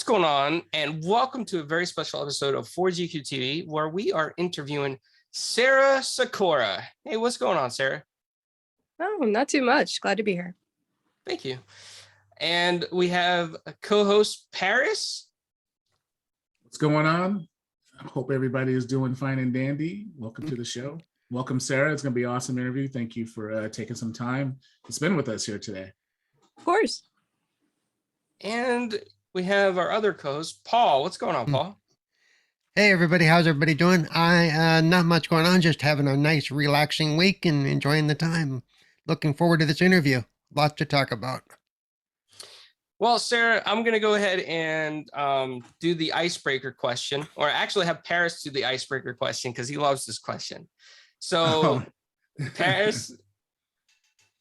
going on? And welcome to a very special episode of 4GQ TV, where we are interviewing Sara Secora. Hey, what's going on, Sara? Oh, not too much. Glad to be here. Thank you. And we have a co-host, Paris. What's going on? I hope everybody is doing fine and dandy. Welcome to the show. Welcome, Sara. It's going to be an awesome interview. Thank you for taking some time to spend with us here today. Of course. And we have our other co-host, Paul. What's going on, Paul? Hey, everybody. How's everybody doing? Not much going on. Just having a nice, relaxing week and enjoying the time. Looking forward to this interview. Lots to talk about. Well, Sara, I'm going to go ahead and do the icebreaker question, or actually have Paris do the icebreaker question because he loves this question. So, Paris.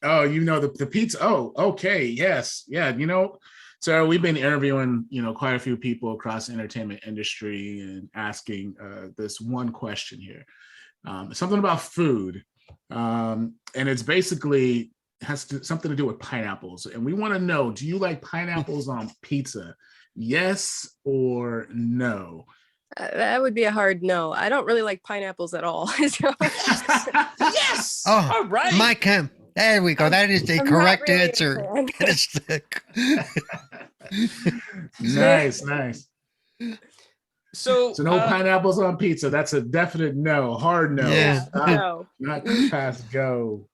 Oh, you know, the pizza. Oh, okay. Yes. Yeah. You know, Sara, we've been interviewing, quite a few people across the entertainment industry and asking this one question here. Something about food. And it's basically something to do with pineapples. And we want to know, do you like pineapples on pizza? Yes or no? That would be a hard no. I don't really like pineapples at all. Yes. Oh, all right. Mike, there we go. That is the correct really answer. That is Nice. So no pineapples on pizza. That's a definite no. Hard no. Yeah. No. Not past go.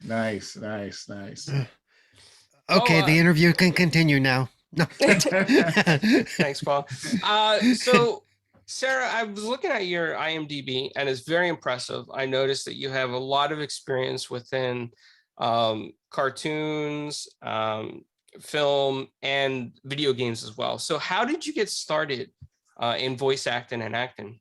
Nice. Okay, the interview can continue now. No. Thanks, Paul. So, Sara, I was looking at your IMDb, and it's very impressive. I noticed that you have a lot of experience within cartoons, film, and video games as well. So how did you get started in voice acting and acting?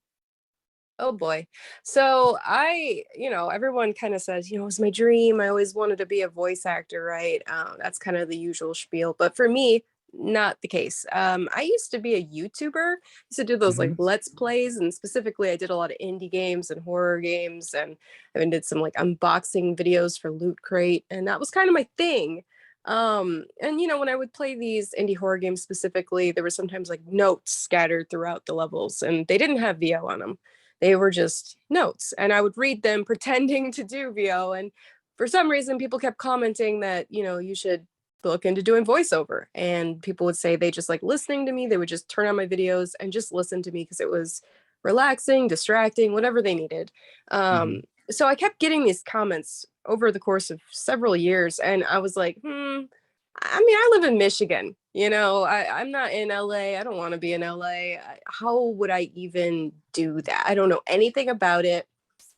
Oh boy. So everyone kind of says, it was my dream. I always wanted to be a voice actor, right? That's kind of the usual spiel. But for me, not the case. I used to be a YouTuber. I used to do those like Let's Plays, and specifically I did a lot of indie games and horror games, and I even did some like unboxing videos for Loot Crate, and that was kind of my thing. And when I would play these indie horror games specifically, there were sometimes like notes scattered throughout the levels, and they didn't have VO on them. They were just notes, and I would read them pretending to do VO. And for some reason, people kept commenting that, you should look into doing voiceover. And people would say they just like listening to me. They would just turn on my videos and just listen to me because it was relaxing, distracting, whatever they needed. So I kept getting these comments over the course of several years. And I was like, I live in Michigan, I'm not in LA. I don't want to be in LA. How would I even do that? I don't know anything about it.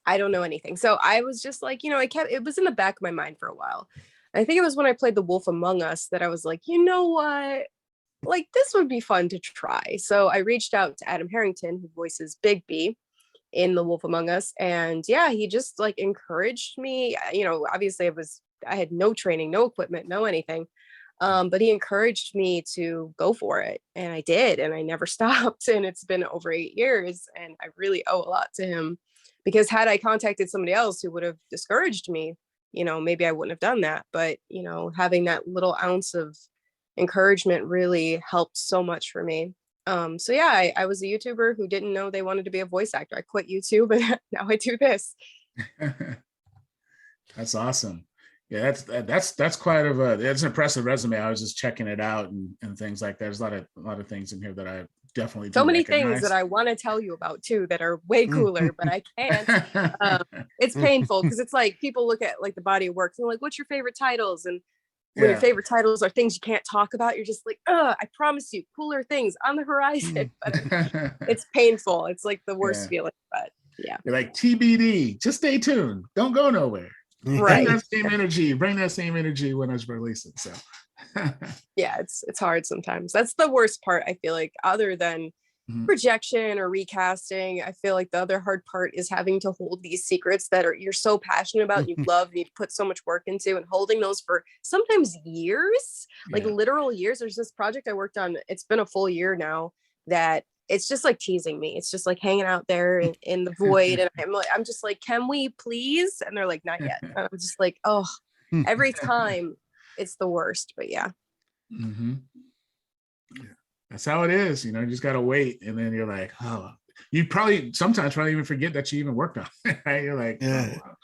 I don't know anything. So I was just like, it was in the back of my mind for a while. I think it was when I played The Wolf Among Us that I was like, you know what? Like, this would be fun to try. So I reached out to Adam Harrington, who voices Big B in The Wolf Among Us. And yeah, he just like encouraged me. Obviously I had no training, no equipment, no anything. But he encouraged me to go for it. And I did. And I never stopped. And it's been over 8 years. And I really owe a lot to him, because had I contacted somebody else who would have discouraged me, maybe I wouldn't have done that. But, having that little ounce of encouragement really helped so much for me. So yeah, I was a YouTuber who didn't know they wanted to be a voice actor. I quit YouTube and now I do this. That's awesome. Yeah, that's quite that's an impressive resume. I was just checking it out and things like that. There's a lot of things in here that I definitely so many things that I want to tell you about too that are way cooler, but I can't. It's painful because it's like people look at like the body of work and they're like, what's your favorite titles? And when your favorite titles are things you can't talk about, you're just like, I promise you cooler things on the horizon. But it's painful. It's like the worst feeling, but yeah. You're like TBD, just stay tuned. Don't go nowhere. Right. Bring that same energy when it's releasing. So yeah, it's hard sometimes. That's the worst part, I feel like, other than projection or recasting. I feel like the other hard part is having to hold these secrets that you're so passionate about, you love, and you put so much work into, and holding those for sometimes years, like literal years. There's this project I worked on, it's been a full year now, that it's just like teasing me. It's just like hanging out there in the void. And I'm just like, can we please? And they're like, not yet. And I'm just like, oh, every time it's the worst, but yeah. Mm-hmm. That's how it is. You know, you just gotta wait, and then you're like, oh, you probably sometimes even forget that you even worked on it, right? You're like, Yeah. oh, wow.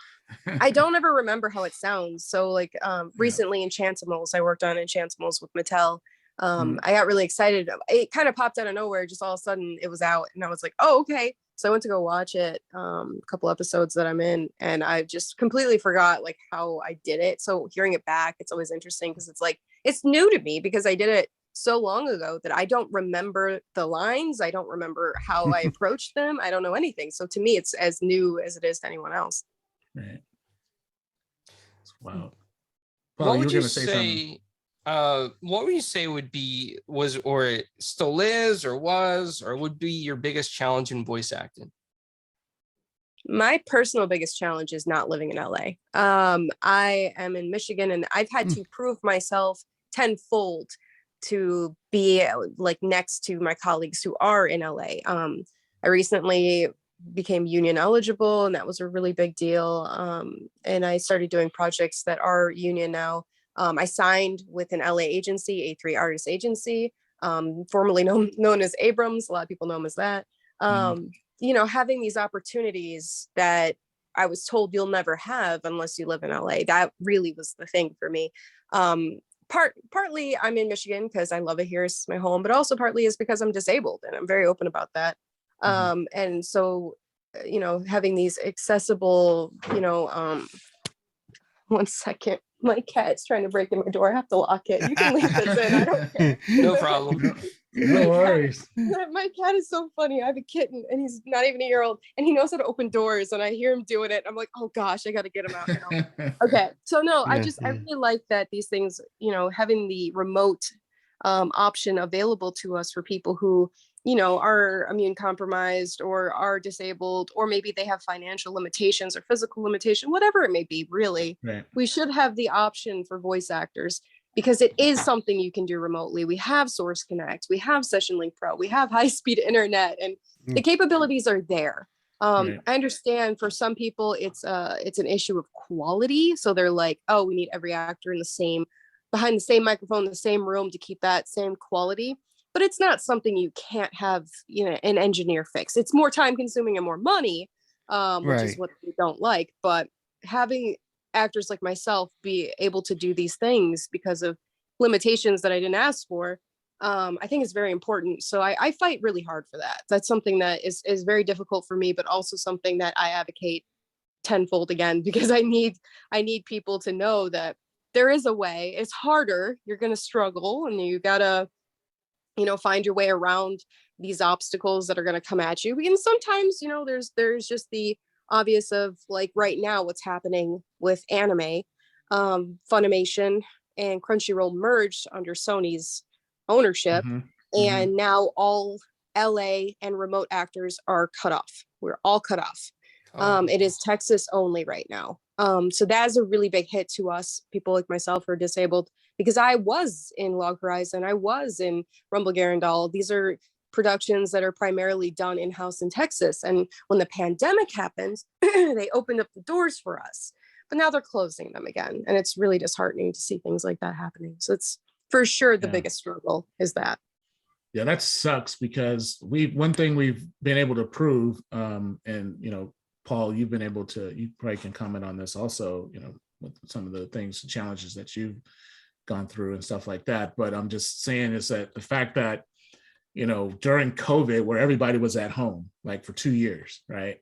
I don't ever remember how it sounds. So like recently Enchantimals, I worked on Enchantimals with Mattel. I got really excited. It kind of popped out of nowhere. Just all of a sudden it was out and I was like, oh, okay. So I went to go watch it, a couple episodes that I'm in, and I just completely forgot like how I did it. So hearing it back, it's always interesting because it's like, it's new to me because I did it so long ago that I don't remember the lines. I don't remember how I approached them. I don't know anything. So to me, it's as new as it is to anyone else. Right. Wow. What Well, would you were you going to say something. say? What would you say was or still is or was or would be your biggest challenge in voice acting? My personal biggest challenge is not living in LA. I am in Michigan and I've had to prove myself tenfold to be like next to my colleagues who are in LA. I recently became union eligible and that was a really big deal. And I started doing projects that are union now. I signed with an LA agency, A3 Artist Agency, formerly known as Abrams. A lot of people know him as that. You know, having these opportunities that I was told you'll never have unless you live in LA. That really was the thing for me. Partly I'm in Michigan because I love it here. It's my home, but also partly is because I'm disabled and I'm very open about that. And so, you know, having these accessible, you know, 1 second. My cat's trying to break in my door. I have to lock it. You can leave this in. I don't care. No problem. No worries. My cat is so funny. I have a kitten and he's not even a year old and he knows how to open doors and I hear him doing it. I'm like, oh gosh, I got to get him out now. Okay. So no, I really like that these things, you know, having the remote option available to us for people who, you know, are immune compromised or are disabled, or maybe they have financial limitations or physical limitation, whatever it may be, really. Right. We should have the option for voice actors because it is something you can do remotely. We have Source Connect, we have Session Link Pro, we have high-speed internet, and the capabilities are there. I understand for some people it's an issue of quality. So they're like, oh, we need every actor in the same, behind the same microphone, the same room to keep that same quality. But it's not something you can't have, you know, an engineer fix. It's more time consuming and more money, which is what we don't like. But having actors like myself be able to do these things because of limitations that I didn't ask for, I think is very important. So I fight really hard for that. That's something that is very difficult for me, but also something that I advocate tenfold again, because I need people to know that there is a way. It's harder. You're going to struggle and you got to, you know, find your way around these obstacles that are going to come at you. And sometimes, you know, there's just the obvious of like right now, what's happening with anime, Funimation and Crunchyroll merged under Sony's ownership. And now all LA and remote actors are cut off. We're all cut off. It is Texas only right now. So that is a really big hit to us, people like myself who are disabled, because I was in Log Horizon, I was in Rumble Garandal. These are productions that are primarily done in-house in Texas. And when the pandemic happened, they opened up the doors for us, but now they're closing them again. And it's really disheartening to see things like that happening. So it's for sure the biggest struggle is that. Yeah, that sucks because one thing we've been able to prove, and, you know, Paul, you've been able to, you probably can comment on this also, you know, with some of the things, challenges that you've gone through and stuff like that. But I'm just saying is that the fact that, you know, during COVID, where everybody was at home, like for 2 years, right?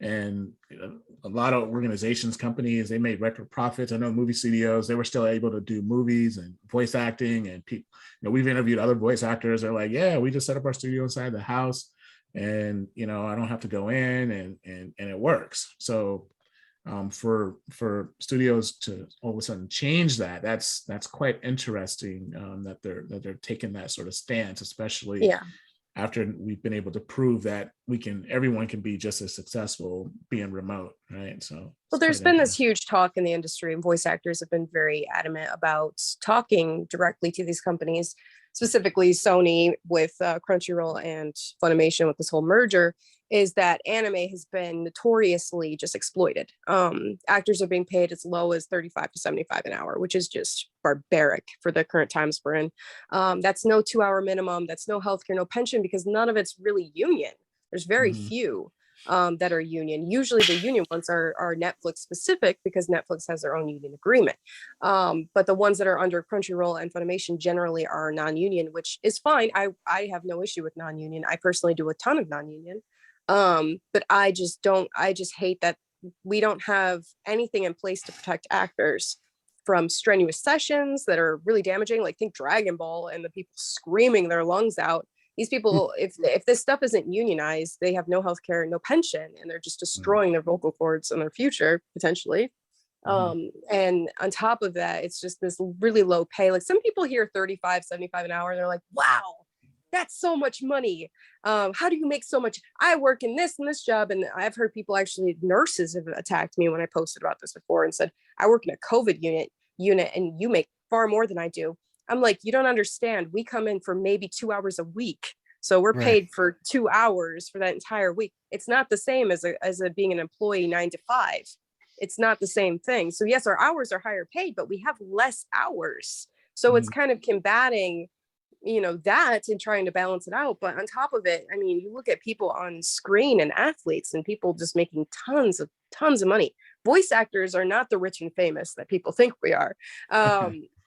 And you know, a lot of organizations, companies, they made record profits. I know movie studios, they were still able to do movies and voice acting, and people, you know, we've interviewed other voice actors. They're like, yeah, we just set up our studio inside the house, and you know, I don't have to go in, and it works. So for studios to all of a sudden change that, that's quite interesting, that they're taking that sort of stance, especially after we've been able to prove that everyone can be just as successful being remote, right? So well, there's been this huge talk in the industry, and voice actors have been very adamant about talking directly to these companies, specifically Sony with Crunchyroll and Funimation with this whole merger, is that anime has been notoriously just exploited. Actors are being paid as low as 35 to 75 an hour, which is just barbaric for the current times we're in. That's no 2-hour minimum. That's no healthcare, no pension, because none of it's really union. There's very few that are union. Usually the union ones are Netflix specific because Netflix has their own union agreement. But the ones that are under Crunchyroll and Funimation generally are non-union, which is fine. I have no issue with non-union. I personally do a ton of non-union. But I just hate that we don't have anything in place to protect actors from strenuous sessions that are really damaging. Like, think Dragon Ball and the people screaming their lungs out. These people, if this stuff isn't unionized, they have no health care, no pension, and they're just destroying their vocal cords and their future potentially. And on top of that, it's just this really low pay. Like, some people hear 35, 75 an hour and they're like, wow, that's so much money. How do you make so much? I work in this and this job. And I've heard people, actually nurses, have attacked me when I posted about this before and said, I work in a COVID unit and you make far more than I do. I'm like, you don't understand. We come in for maybe 2 hours a week. So we're paid for 2 hours for that entire week. It's not the same as being an employee 9 to 5. It's not the same thing. So yes, our hours are higher paid, but we have less hours. So it's kind of combating, that and trying to balance it out. But on top of it, I mean, you look at people on screen and athletes and people just making tons of money. Voice actors are not the rich and famous that people think we are.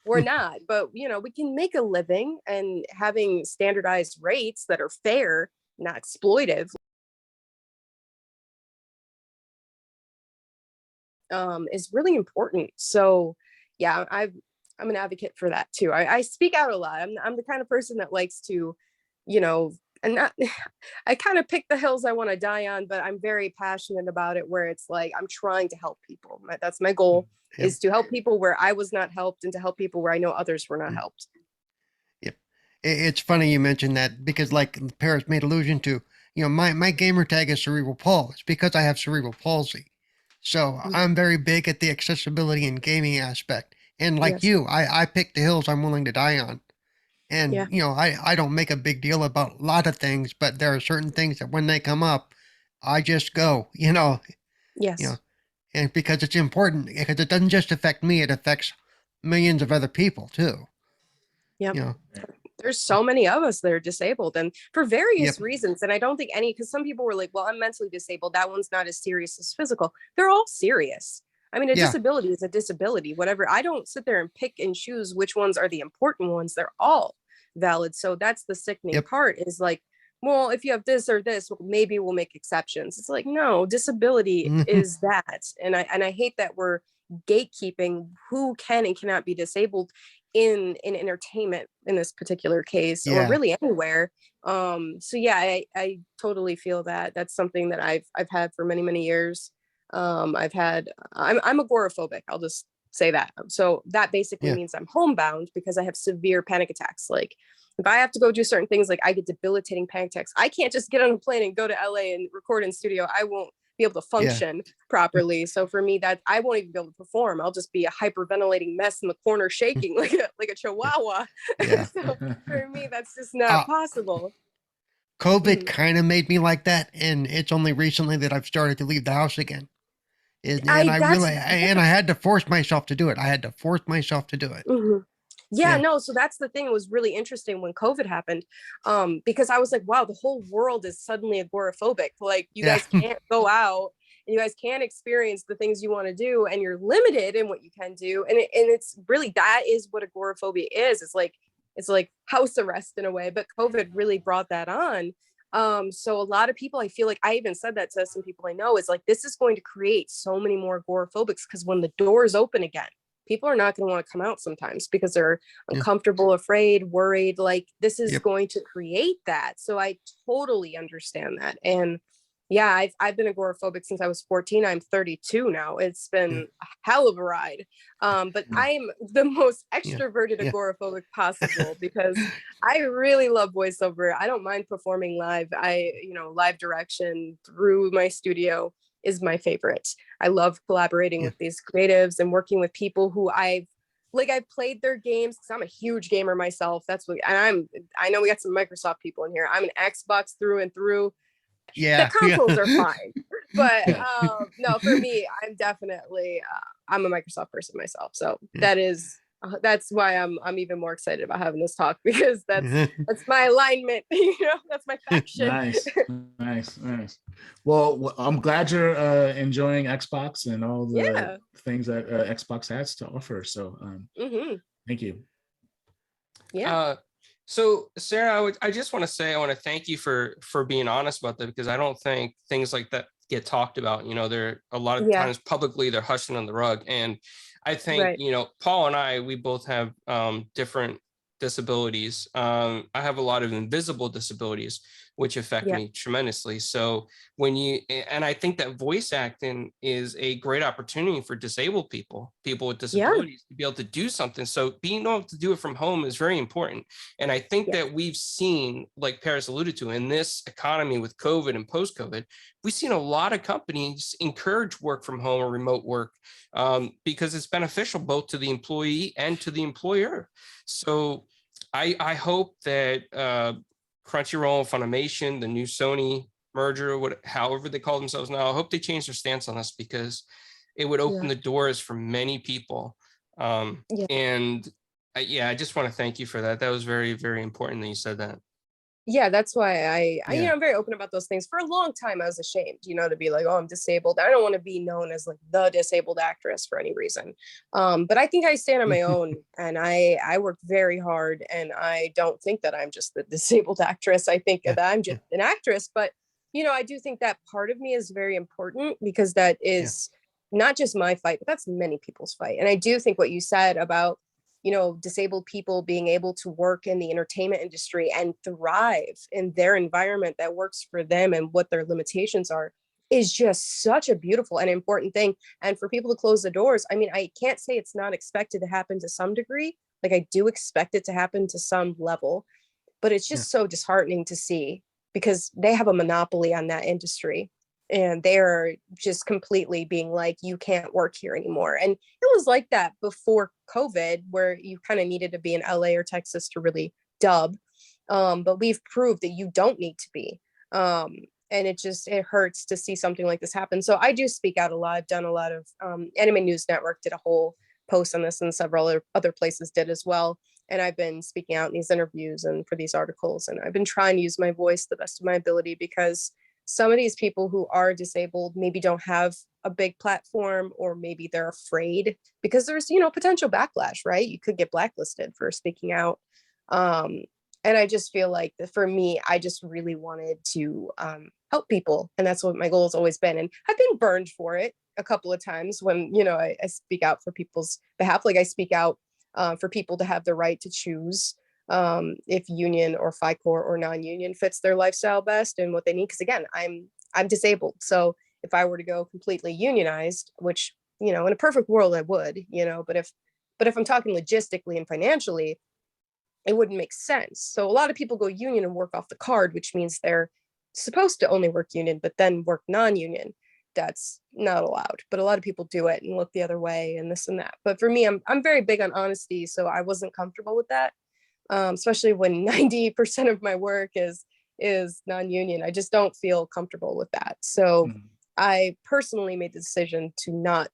We're not, but we can make a living, and having standardized rates that are fair, not exploitive, is really important. So yeah, I'm an advocate for that too. I speak out a lot. I'm the kind of person that likes to, and not, I kind of pick the hills I want to die on, but I'm very passionate about it, where it's like, I'm trying to help people. That's my goal, is to help people where I was not helped, and to help people where I know others were not helped. Yep. It's funny you mentioned that, because like Paris made allusion to, my gamer tag is cerebral palsy. It's because I have cerebral palsy. So I'm very big at the accessibility and gaming aspect. And like you, I pick the hills I'm willing to die on. And, I don't make a big deal about a lot of things, but there are certain things that when they come up, I just go, Yes. And because it's important, because it doesn't just affect me, it affects millions of other people too. Yep. There's so many of us that are disabled, and for various reasons. And I don't think because some people were like, well, I'm mentally disabled, that one's not as serious as physical. They're all serious. I mean, a disability is a disability, whatever. I don't sit there and pick and choose which ones are the important ones. They're all valid. So that's the sickening part, is like, well, if you have this or this, maybe we'll make exceptions. It's like, no, disability is that. And I hate that we're gatekeeping who can and cannot be disabled in entertainment in this particular case, or really anywhere. So yeah, I totally feel that. That's something that I've had for many, many years. I'm agoraphobic. I'll just say that. So that basically means I'm homebound, because I have severe panic attacks. Like, if I have to go do certain things, like I get debilitating panic attacks. I can't just get on a plane and go to LA and record in studio. I won't be able to function properly. So for me, that I won't even be able to perform. I'll just be a hyperventilating mess in the corner, shaking like a chihuahua. So for me, that's just not possible. COVID kind of made me like that, and it's only recently that I've started to leave the house again. And I had to force myself to do it. No, so that's the thing. It was really interesting when COVID happened, because I was like, wow, the whole world is suddenly agoraphobic. Like, you guys can't go out, and you guys can't experience the things you want to do, and you're limited in what you can do. And it's really, that is what agoraphobia is. It's like house arrest in a way, but COVID really brought that on. So a lot of people, I feel like, I even said that to some people I know, is like, this is going to create so many more agoraphobics, because when the doors open again, people are not going to want to come out sometimes because they're uncomfortable, afraid, worried. Like, this is going to create that. So I totally understand that. And yeah, I've been agoraphobic since I was 14. I'm 32 now. It's been a hell of a ride. But I'm the most extroverted agoraphobic possible, because I really love voiceover. I don't mind performing live. Live direction through my studio is my favorite. I love collaborating with these creatives and working with people who I've played their games, because I'm a huge gamer myself. I know we got some Microsoft people in here. I'm an Xbox through and through. Yeah. The consoles are fine, but Yeah. no, for me, I'm definitely I'm a Microsoft person myself, so Yeah. that's why I'm even more excited about having this talk, because that's my alignment. That's my passion. Nice, nice. Well, I'm glad you're enjoying Xbox and all the Yeah. things that Xbox has to offer. So thank you. Yeah. So Sarah, I just want to say I want to thank you for being honest about that, because I don't think things like that get talked about. They're a lot of Yeah. times publicly they're hushed on the rug, and I think Right. Paul and I, we both have different disabilities. I have a lot of invisible disabilities which affect Yeah. me tremendously. So and I think that voice acting is a great opportunity for disabled people with Yeah. disabilities to be able to do something. So being able to do it from home is very important. And I think Yeah. that we've seen, like Paris alluded to, in this economy with COVID and post-COVID, we've seen a lot of companies encourage work from home or remote work because it's beneficial both to the employee and to the employer. So I hope that Crunchyroll, Funimation, the new Sony merger, however they call themselves now, I hope they change their stance on this, because it would open the doors for many people. Yeah. And I just want to thank you for that. That was very, very important that you said that. Yeah, that's why I Yeah. I'm very open about those things. For a long time I was ashamed, to be like, oh, I'm disabled. I don't want to be known as like the disabled actress for any reason. But I think I stand on my own, and I work very hard, and I don't think that I'm just the disabled actress. I think Yeah. that I'm just an actress, but I do think that part of me is very important, because that is not just my fight, but that's many people's fight. And I do think what you said about disabled people being able to work in the entertainment industry and thrive in their environment that works for them and what their limitations are is just such a beautiful and important thing. And for people to close the doors, I mean, I can't say it's not expected to happen to some degree. Like, I do expect it to happen to some level, but it's Yeah. just so disheartening to see, because they have a monopoly on that industry, and they're just completely being like, you can't work here anymore. And it was like that before COVID, where you kind of needed to be in LA or Texas to really dub. But we've proved that you don't need to be. And it hurts to see something like this happen. So I do speak out a lot. I've done a lot of Anime News Network did a whole post on this, and several other places did as well. And I've been speaking out in these interviews and for these articles, and I've been trying to use my voice the best of my ability, because some of these people who are disabled maybe don't have a big platform, or maybe they're afraid because there's potential backlash, right? You could get blacklisted for speaking out. And I just feel like that for me, I just really wanted to help people, and that's what my goal has always been. And I've been burned for it a couple of times when I speak out for people's behalf. Like, I speak out for people to have the right to choose if union or FICOR or non-union fits their lifestyle best and what they need. Because again, I'm disabled, so if I were to go completely unionized, which in a perfect world I would, but if I'm talking logistically and financially, it wouldn't make sense. So a lot of people go union and work off the card, which means they're supposed to only work union, but then work non-union. That's not allowed. But a lot of people do it and look the other way and this and that. But for me, I'm very big on honesty, so I wasn't comfortable with that. Especially when 90% of my work is non-union. I just don't feel comfortable with that. So I personally made the decision to not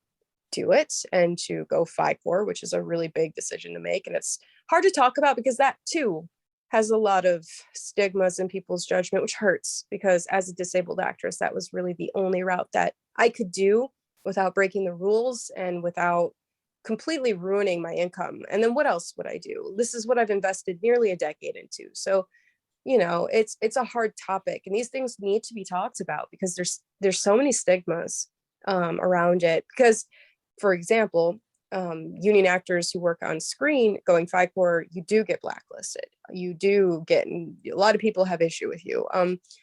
do it and to go FICOR, which is a really big decision to make. And it's hard to talk about, because that too has a lot of stigmas in people's judgment, which hurts, because as a disabled actress, that was really the only route that I could do without breaking the rules and without completely ruining my income. And then what else would I do? This is what I've invested nearly a decade into. So, it's a hard topic, and these things need to be talked about, because there's so many stigmas around it. Because, for example, union actors who work on screen going FICOR, you do get blacklisted. You do get, a lot of people have issue with you.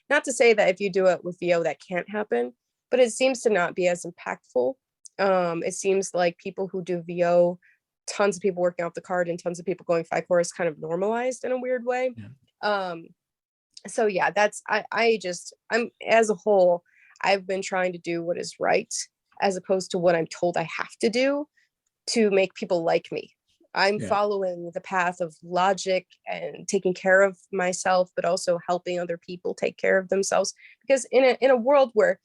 Not to say that if you do it with VO that can't happen, but it seems to not be as impactful. It seems like people who do VO, tons of people working off the card and tons of people going FICOR is kind of normalized in a weird way. So yeah, I'm as a whole, I've been trying to do what is right, as opposed to what I'm told I have to do to make people like me. I'm Yeah. following the path of logic and taking care of myself, but also helping other people take care of themselves. Because in a world where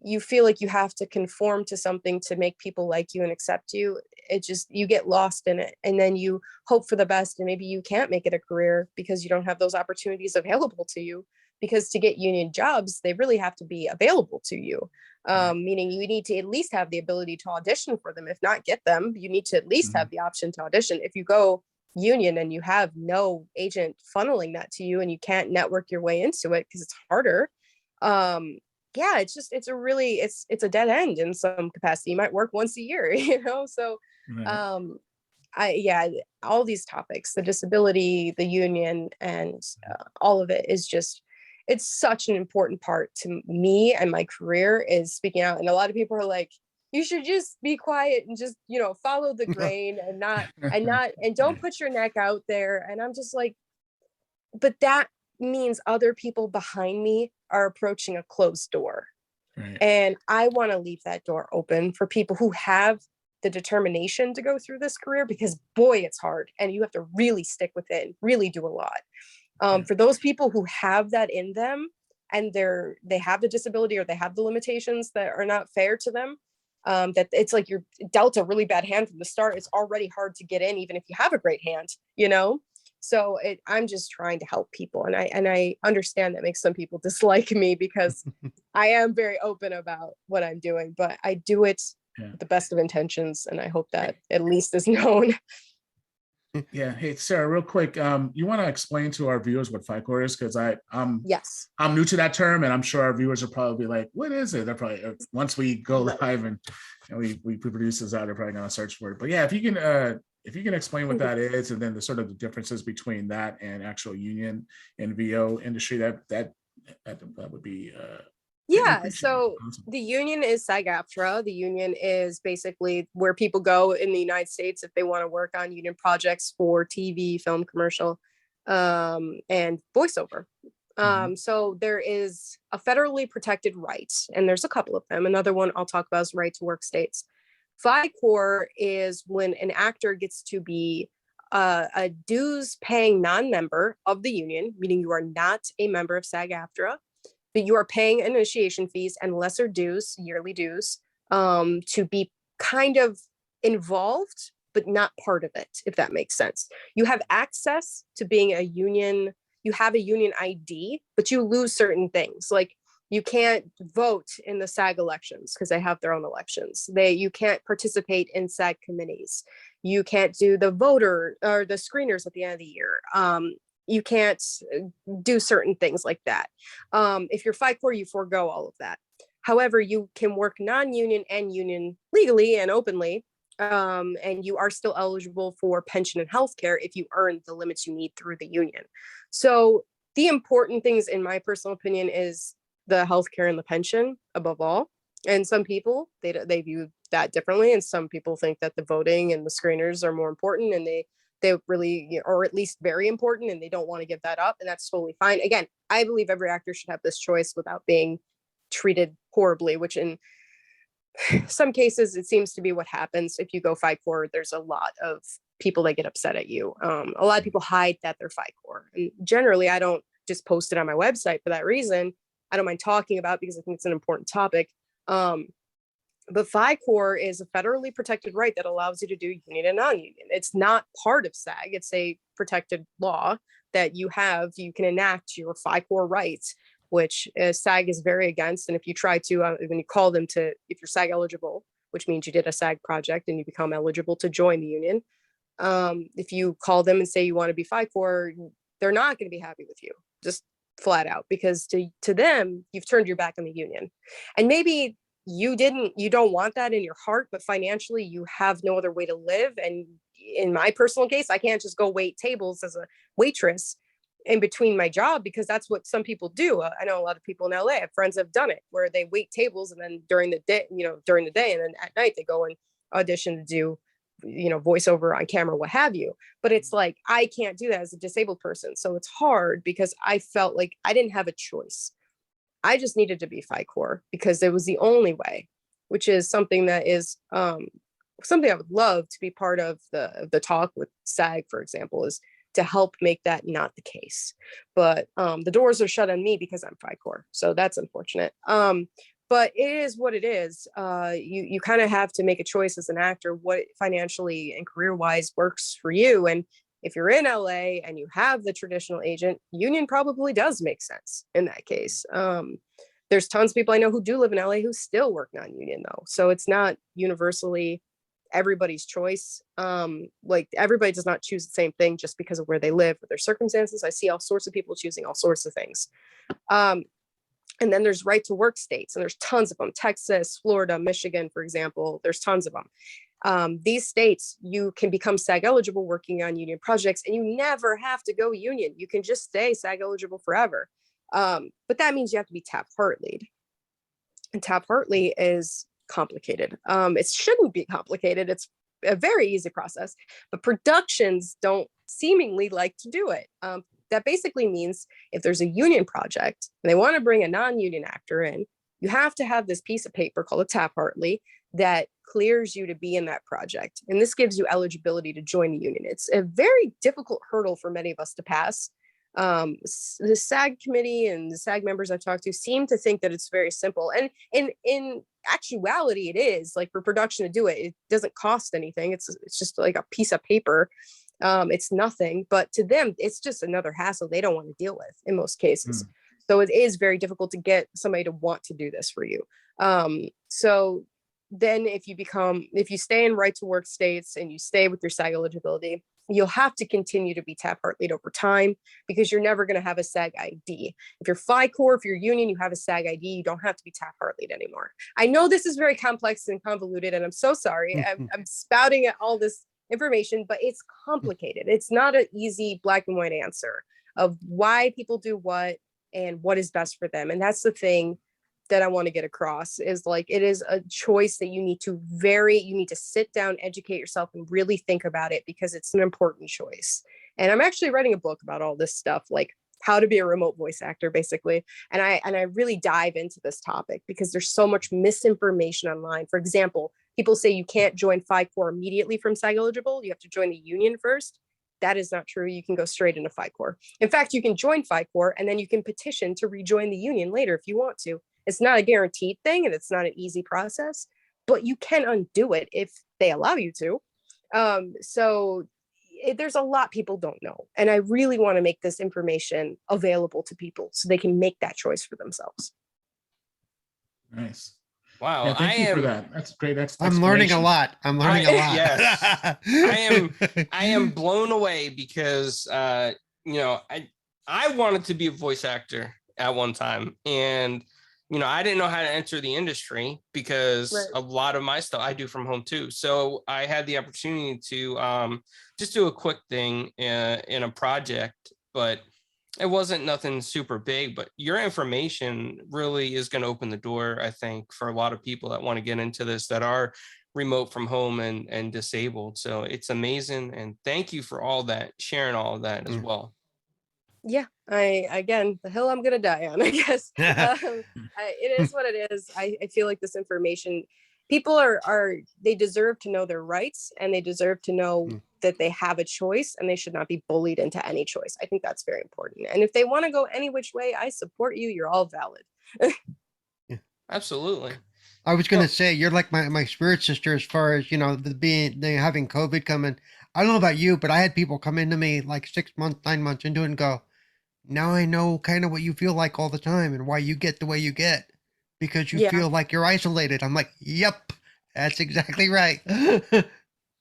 you feel like you have to conform to something to make people like you and accept you, you get lost in it, and then you hope for the best, and maybe you can't make it a career because you don't have those opportunities available to you. Because to get union jobs, they really have to be available to you, meaning you need to at least have the ability to audition for them. If not get them, you need to at least have the option to audition. If you go union and you have no agent funneling that to you, and you can't network your way into it because it's harder, yeah, it's a dead end in some capacity. You might work once a year, so all these topics, the disability, the union, and all of it is just, it's such an important part to me and my career, is speaking out. And a lot of people are like, you should just be quiet and just, follow the grain and don't put your neck out there. And I'm just like, but that means other people behind me are approaching a closed door. Right. And I want to leave that door open for people who have the determination to go through this career, because boy, it's hard, and you have to really stick with it and really do a lot. For those people who have that in them, and they have the disability or they have the limitations that are not fair to them, that it's like you're dealt a really bad hand from the start. It's already hard to get in, even if you have a great hand, So I'm just trying to help people. And I understand that makes some people dislike me, because I am very open about what I'm doing, but I do it with the best of intentions. And I hope that at least is known. Yeah. Hey, Sarah, real quick, you want to explain to our viewers what FICOR is? Because Yes. I'm new to that term, and I'm sure our viewers will probably be like, what is it? They're probably, once we go live and we produce this out, they're probably going to search for it. But yeah, if you can explain what that is, and then the sort of the differences between that and actual union and VO industry, that would be yeah. So the union is SAG-AFTRA. The union is basically where people go in the United States if they want to work on union projects for TV, film, commercial, and voiceover. So there is a federally protected right, and there's a couple of them. Another one I'll talk about is right to work states. FICOR is when an actor gets to be a dues paying non-member of the union, meaning you are not a member of SAG-AFTRA, but you are paying initiation fees and lesser dues, yearly dues, to be kind of involved, but not part of it, if that makes sense. You have access to being a union, you have a union ID, but you lose certain things. Like you can't vote in the SAG elections because they have their own elections. You can't participate in SAG committees. You can't do the voter or the screeners at the end of the year. You can't do certain things like that. If you're FICOR, you forego all of that. However, you can work non-union and union legally and openly, and you are still eligible for pension and healthcare if you earn the limits you need through the union. So the important things, in my personal opinion, is the healthcare and the pension above all. And some people, they view that differently. And some people think that the voting and the screeners are more important, and they really, or at least very important, and they don't want to give that up. And that's totally fine. Again, I believe every actor should have this choice without being treated horribly, which in some cases, it seems to be what happens. If you go FICOR, there's a lot of people that get upset at you. A lot of people hide that they're FICOR. And generally, I don't just post it on my website for that reason. I don't mind talking about it because I think it's an important topic. But FICOR is a federally protected right that allows you to do union and non-union. It's not part of SAG. It's a protected law that you have. You can enact your FICOR rights, which SAG is very against. And if you try to, when you call them to, if you're SAG eligible, which means you did a SAG project and you become eligible to join the union, if you call them and say you want to be FICOR, they're not going to be happy with you, just flat out, because to them, you've turned your back on the union. And maybe you don't want that in your heart, but financially you have no other way to live. And in my personal case, I can't just go wait tables as a waitress in between my job, because that's what some people do. I know a lot of people in LA, I have friends have done it, where they wait tables, and then during the day, and then at night they go and audition to do, voiceover on camera, what have you. But it's like, I can't do that as a disabled person. So it's hard, because I felt like I didn't have a choice. I just needed to be FICOR because it was the only way, which is something that is something I would love to be part of the talk with SAG, for example, is to help make that not the case. But the doors are shut on me because I'm FICOR, so that's unfortunate. But it is what it is. You kind of have to make a choice as an actor, what financially and career-wise works for you. And if you're in LA and you have the traditional agent, union probably does make sense in that case. There's tons of people I know who do live in LA who still work non-union though. So it's not universally everybody's choice. Like everybody does not choose the same thing just because of where they live or their circumstances. I see all sorts of people choosing all sorts of things. And then there's right to work states, and there's tons of them. Texas, Florida, Michigan, for example, there's tons of them. These states, you can become SAG eligible working on union projects, and you never have to go union. You can just stay SAG eligible forever. But that means you have to be Taft-Hartley'd. And Taft-Hartley is complicated. It shouldn't be complicated. It's a very easy process, but productions don't seemingly like to do it. That basically means if there's a union project and they want to bring a non-union actor in, you have to have this piece of paper called a Taft-Hartley that clears you to be in that project. And this gives you eligibility to join the union. It's a very difficult hurdle for many of us to pass. The SAG committee and the SAG members I've talked to seem to think that it's very simple. And in actuality, it is. Like for production to do it, it doesn't cost anything. It's just like a piece of paper. It's nothing, but to them, it's just another hassle they don't want to deal with in most cases. So it is very difficult to get somebody to want to do this for you. So then if you stay in right to work states and you stay with your SAG eligibility, you'll have to continue to be Taft-Hartley'd over time because you're never going to have a SAG ID. If you're FICOR, if you're union, you have a SAG ID, you don't have to be Taft-Hartley'd anymore. I know this is very complex and convoluted, and I'm so sorry. I'm spouting at all this information, but it's complicated. It's not an easy black and white answer of why people do what and what is best for them. And that's the thing that I want to get across is like, it is a choice that you need to sit down, educate yourself and really think about it because it's an important choice. And I'm actually writing a book about all this stuff, like how to be a remote voice actor, basically. And I really dive into this topic because there's so much misinformation online. For example, people say you can't join FICOR immediately from SAG eligible. You have to join the union first. That is not true. You can go straight into FICOR. In fact, you can join FICOR and then you can petition to rejoin the union later if you want to. It's not a guaranteed thing and it's not an easy process, but you can undo it if they allow you to. There's a lot people don't know. And I really want to make this information available to people so they can make that choice for themselves. Nice. Wow. Yeah, thank you for that. That's great. I'm learning a lot. I'm learning a lot. Yes. I am blown away because, I wanted to be a voice actor at one time. And, I didn't know how to enter the industry because a lot of my stuff I do from home too. So I had the opportunity to just do a quick thing in a project, but it wasn't nothing super big. But your information really is going to open the door, I think, for a lot of people that want to get into this that are remote from home and disabled. So it's amazing. And thank you for all that, sharing all of that as well. Yeah, again, the hill I'm gonna die on, I guess. It is what it is. I feel like this information, people they deserve to know their rights and they deserve to know that they have a choice and they should not be bullied into any choice. I think that's very important. And if they want to go any which way, I support you. You're all valid. Yeah, absolutely. I was gonna say you're like my spirit sister as far as having COVID coming. I don't know about you, but I had people come into me like 6 months, 9 months into it and go, now I know kind of what you feel like all the time and why you get the way you get because you feel like you're isolated. I'm like, yep, that's exactly right.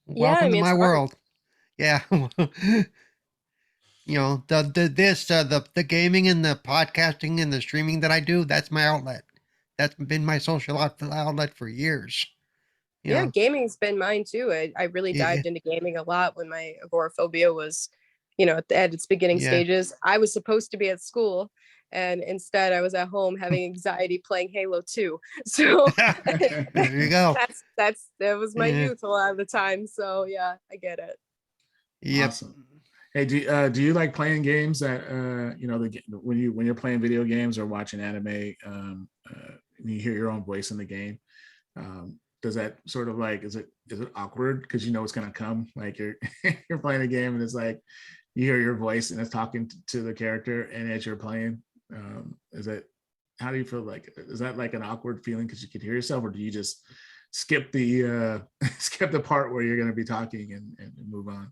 Welcome to my world. Yeah. The gaming and the podcasting and the streaming that I do, that's my outlet. That's been my social outlet for years. Yeah, gaming's been mine too. I really dived into gaming a lot when my agoraphobia was, at its beginning stages. I was supposed to be at school, and instead I was at home having anxiety playing Halo 2. So there you go. That was my youth a lot of the time. So yeah, I get it. Yep. Awesome. Hey, do you like playing games that when you're playing video games or watching anime, you hear your own voice in the game? does that sort of like, is it awkward because you know it's gonna come? Like you're you're playing a game and it's like you hear your voice and it's talking to the character and as you're playing. Is it, how do you feel like, is that like an awkward feeling because you could hear yourself, or do you just skip the skip the part where you're gonna be talking and move on?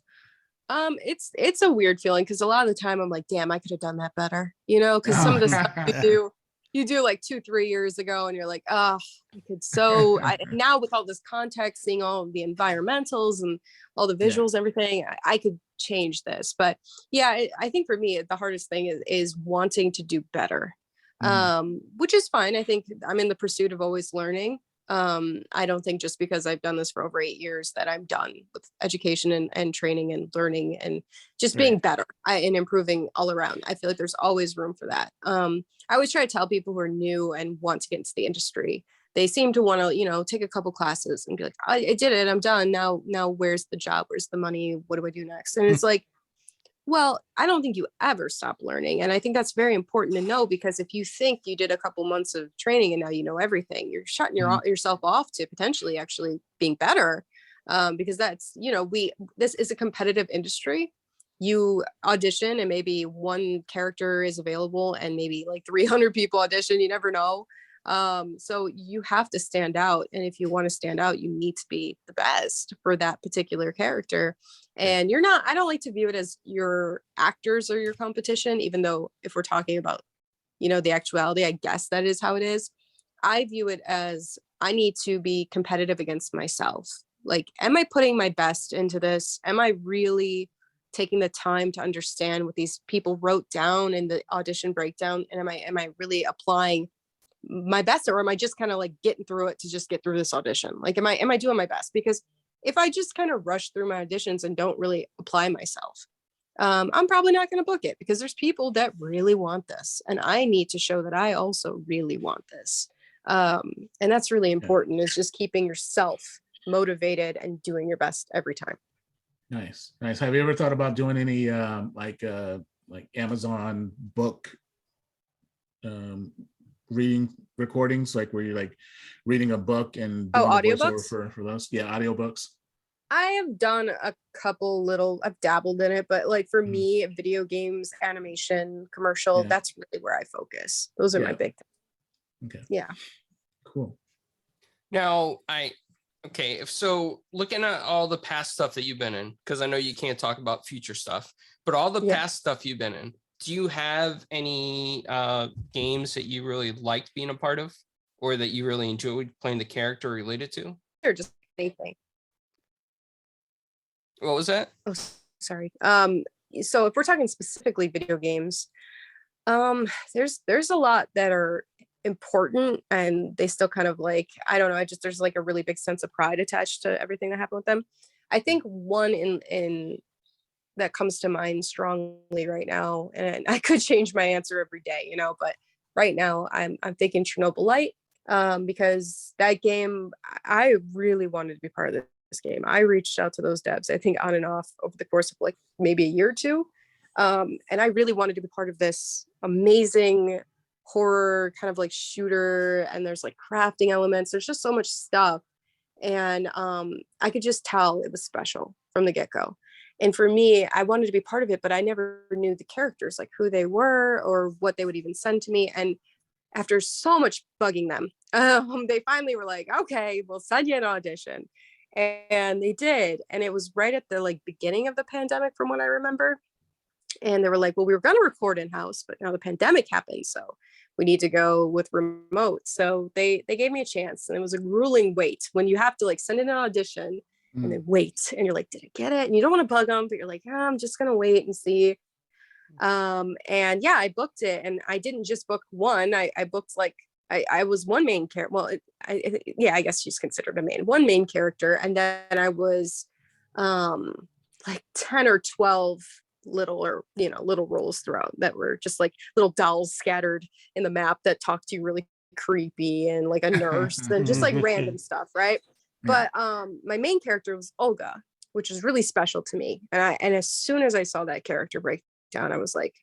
It's a weird feeling because a lot of the time I'm like, damn, I could have done that better, you know, because some of the stuff you do like 2-3 years ago and you're like, oh, I could now with all this context, seeing all of the environmentals and all the visuals, everything, I could change this. But yeah, I think for me, the hardest thing is wanting to do better, which is fine. I think I'm in the pursuit of always learning. I don't think just because I've done this for over 8 years that I'm done with education and training and learning and just being better and improving all around. I feel like there's always room for that. I always try to tell people who are new and want to get into the industry, they seem to want to, you know, take a couple classes and be like, I did it, I'm done. Now where's the job? Where's the money? What do I do next? And it's like, well, I don't think you ever stop learning. And I think that's very important to know, because if you think you did a couple months of training and now you know everything, you're shutting yourself off to potentially actually being better. Because that's, you know, this is a competitive industry. You audition and maybe one character is available and maybe like 300 people audition, you never know. So you have to stand out. And if you want to stand out, you need to be the best for that particular character. And I don't like to view it as your actors or your competition, even though if we're talking about, you know, the actuality, I guess that is how it is. I view it as I need to be competitive against myself. Like, am I putting my best into this? Am I really taking the time to understand what these people wrote down in the audition breakdown? And am I really applying my best, or am I just kind of like getting through it to just get through this audition? Like, am I doing my best? Because if I just kind of rush through my auditions and don't really apply myself, I'm probably not going to book it, because there's people that really want this. And I need to show that I also really want this. And that's really important, is just keeping yourself motivated and doing your best every time. Nice. Have you ever thought about doing any like Amazon book reading recordings, like where you're like reading a book and doing audiobooks for those? Yeah, audiobooks. I have done a couple I've dabbled in it, but like for me, video games, animation, commercial, that's really where I focus. Those are my big things. Okay. Yeah. Cool. Now, so looking at all the past stuff that you've been in, because I know you can't talk about future stuff, but all the past stuff you've been in, do you have any games that you really liked being a part of, or that you really enjoyed playing the character related to? Or just anything. What was that? Oh, sorry. So if we're talking specifically video games, there's a lot that are important, and they still kind of like, I don't know, there's like a really big sense of pride attached to everything that happened with them. I think one in that comes to mind strongly right now, and I could change my answer every day, you know, but right now I'm thinking Chernobylite, because that game, I really wanted to be part of this game. I reached out to those devs, I think on and off over the course of like maybe a year or two. And I really wanted to be part of this amazing horror kind of like shooter, and there's like crafting elements. There's just so much stuff. And I could just tell it was special from the get-go. And for me, I wanted to be part of it, but I never knew the characters, like who they were or what they would even send to me. And after so much bugging them, they finally were like, okay, we'll send you an audition. And they did. And it was right at the like beginning of the pandemic, from what I remember. And they were like, well, we were going to record in-house, but now the pandemic happened, so we need to go with remote. So they gave me a chance, and it was a grueling wait when you have to like send in an audition and then wait, and you're like, did I get it? And you don't want to bug them, but you're like, I'm just going to wait and see. And yeah, I booked it, and I didn't just book one. I booked like, I was one main character. Well, I guess she's considered one main character. And then I was like 10 or 12 little roles throughout that were just like little dolls scattered in the map that talked to you really creepy, and like a nurse and just like random stuff, right? But my main character was Olga, which is really special to me. And as soon as I saw that character breakdown, I was like,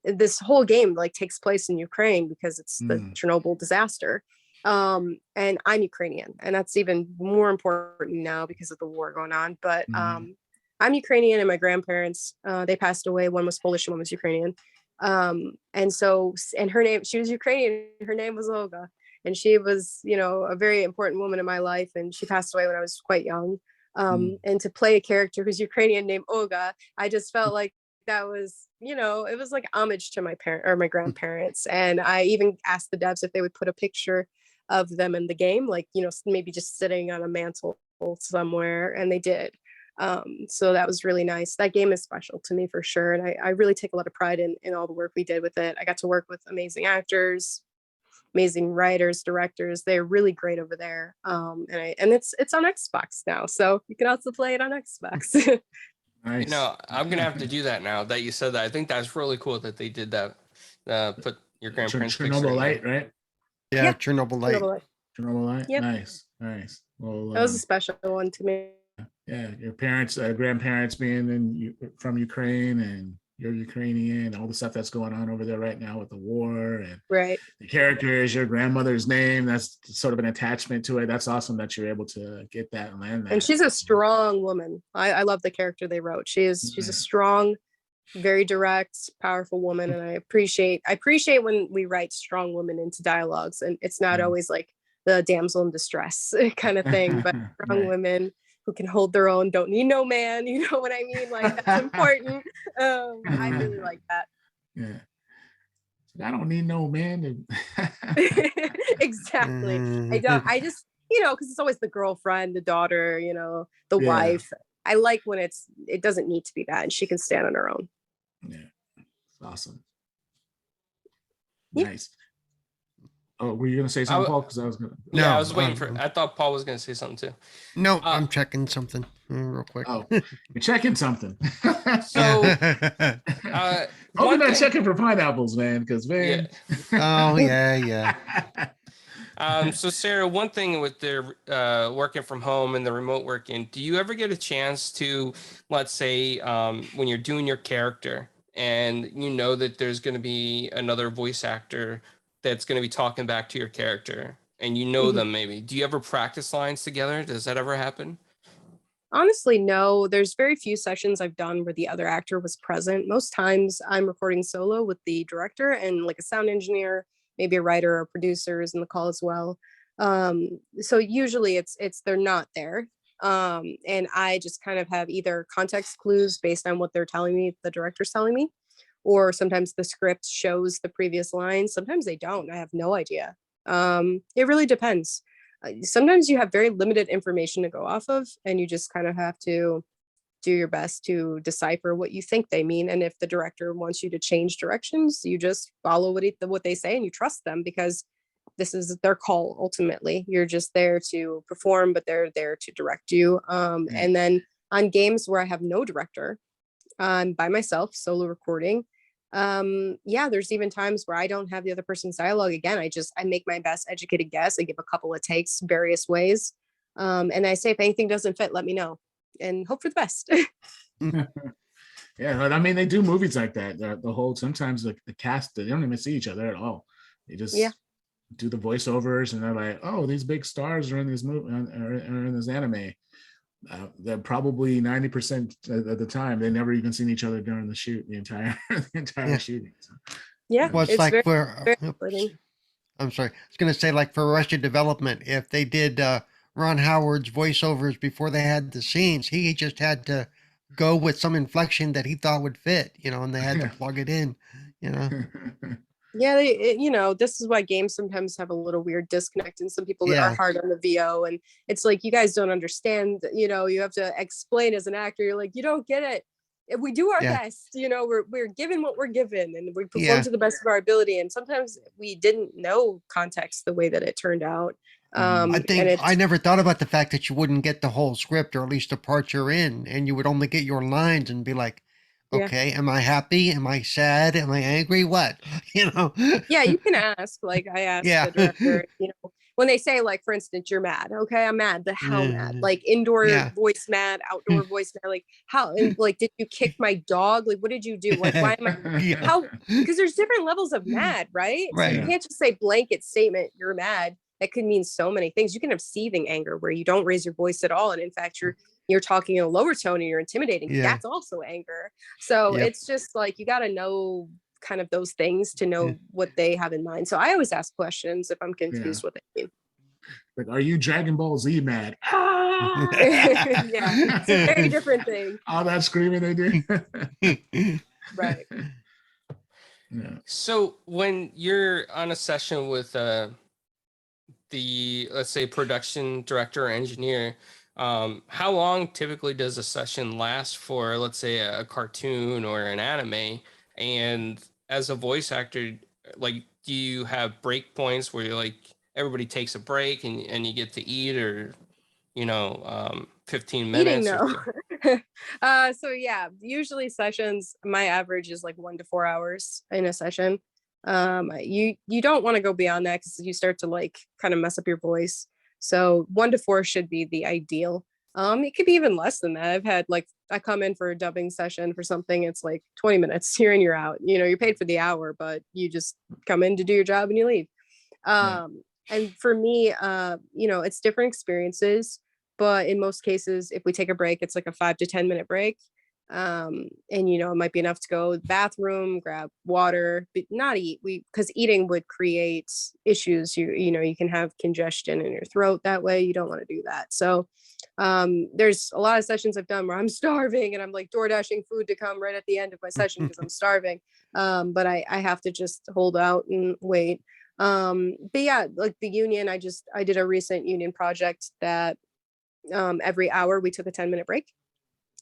this whole game like takes place in Ukraine because it's the Chernobyl disaster. And I'm Ukrainian, and that's even more important now because of the war going on. But I'm Ukrainian, and my grandparents, they passed away. One was Polish, one was Ukrainian. And her name, she was Ukrainian. Her name was Olga, and she was, a very important woman in my life. And she passed away when I was quite young. And to play a character who's Ukrainian named Olga, I just felt like that was, it was like homage to my parent or my grandparents. And I even asked the devs if they would put a picture of them in the game, like, maybe just sitting on a mantle somewhere, and they did. So that was really nice. That game is special to me for sure. And I really take a lot of pride in all the work we did with it. I got to work with amazing actors, amazing writers, directors. They're really great over there. And it's on Xbox now, so you can also play it on Xbox. Nice. I'm gonna have to do that now that you said that. I think that's really cool that they did that. Put your grandparents' Chernobyl, right? Yeah, Chernobylite. Chernobylite. Yep. Nice. Well, That was a special one to me. Yeah, your parents, grandparents being from Ukraine, and you're Ukrainian, all the stuff that's going on over there right now with the war, and Right. the character is your grandmother's name. That's sort of an attachment to it. That's awesome that you're able to get that and land that. And she's a strong woman. I love the character they wrote. She's a strong, very direct, powerful woman, and I appreciate when we write strong women into dialogues, and it's not always like the damsel in distress kind of thing, but strong women who can hold their own, don't need no man, you know what I mean? Like, that's important. I really like that. Yeah. I don't need no man. Exactly. I just, because it's always the girlfriend, the daughter, the wife. I like when it doesn't need to be that, and she can stand on her own. Yeah. It's awesome. Yeah. Nice. Oh, were you gonna say something, Paul? Because I was gonna. I was waiting for. I thought Paul was gonna say something too. No, I'm checking something real quick. Oh, you're checking something. So, I'm not checking for pineapples, man. Because man. Oh yeah. So Sarah, one thing with their working from home and the remote working, do you ever get a chance to, let's say, when you're doing your character and that there's going to be another voice actor that's going to be talking back to your character, and them maybe, do you ever practice lines together? Does that ever happen? Honestly, no. There's very few sessions I've done where the other actor was present. Most times I'm recording solo with the director and like a sound engineer, maybe a writer or producer is in the call as well. So usually it's they're not there. And I just kind of have either context clues based on what they're telling me, the director's telling me, or sometimes the script shows the previous lines. Sometimes they don't. I have no idea. It really depends. Sometimes you have very limited information to go off of, and you just kind of have to do your best to decipher what you think they mean. And if the director wants you to change directions, you just follow what they say, and you trust them, because this is their call. Ultimately, you're just there to perform, but they're there to direct you. And then on games where I have no director, I'm by myself, solo recording. There's even times where I don't have the other person's dialogue. Again, I make my best educated guess. I give a couple of takes various ways. And I say, if anything doesn't fit, let me know, and hope for the best. Yeah, I mean, they do movies like that. The whole, sometimes the cast, they don't even see each other at all. They just do the voiceovers, and they're like, oh, these big stars are in this movie, are in this anime. They're probably 90% of the time they never even seen each other during the shoot, the entire shooting. So, well, it's like very I'm sorry, I was gonna say, like for Arrested Development, if they did Ron Howard's voiceovers before they had the scenes, he just had to go with some inflection that he thought would fit, and they had to plug it in. Yeah, this is why games sometimes have a little weird disconnect, and some people that are hard on the VO, and it's like, you guys don't understand, you have to explain as an actor. You're like, you don't get it. If we do our best, we're given what we're given, and we perform to the best of our ability. And sometimes we didn't know context the way that it turned out. I think I never thought about the fact that you wouldn't get the whole script, or at least the parts you're in, and you would only get your lines and be like, okay, am I happy? Am I sad? Am I angry? What? Yeah, you can ask. Like, I asked the director, when they say, like, for instance, you're mad. Okay, I'm mad. The hell mad? Like, indoor voice mad, outdoor voice mad. Like, how? And, like, did you kick my dog? Like, what did you do? Like, why am I? How? Because there's different levels of mad, right? So you can't just say blanket statement, you're mad. that could mean so many things. You can have seething anger where you don't raise your voice at all, and in fact you're talking in a lower tone and you're intimidating. Yeah. That's also anger. So Yep. it's just like you got to know kind of those things to know what they have in mind. So I always ask questions if I'm confused what they mean. Like, are you Dragon Ball Z mad? Yeah, it's a very different thing. All that screaming they do. Right. Yeah. So when you're on a session with let's say production director or engineer, how long typically does a session last for, let's say a cartoon or an anime? And as a voice actor, like, do you have break points where you're like, everybody takes a break and you get to eat, or 15 minutes? Eating, no. So yeah, usually sessions, my average is like 1 to 4 hours in a session. You don't want to go beyond that because you start to like kind of mess up your voice. So 1 to 4 should be the ideal. It could be even less than that. I've had like, I come in for a dubbing session for something, it's like 20 minutes, you're in, you're out. You're paid for the hour, but you just come in to do your job and you leave. And for me, it's different experiences, but in most cases, if we take a break, it's like a 5 to 10 minute break. And it might be enough to go to the bathroom, grab water, but not eat. Because eating would create issues. You can have congestion in your throat that way. You don't want to do that. So there's a lot of sessions I've done where I'm starving and I'm like door dashing food to come right at the end of my session because I'm starving. But I have to just hold out and wait. But yeah, like the union, I did a recent union project that every hour we took a 10-minute break.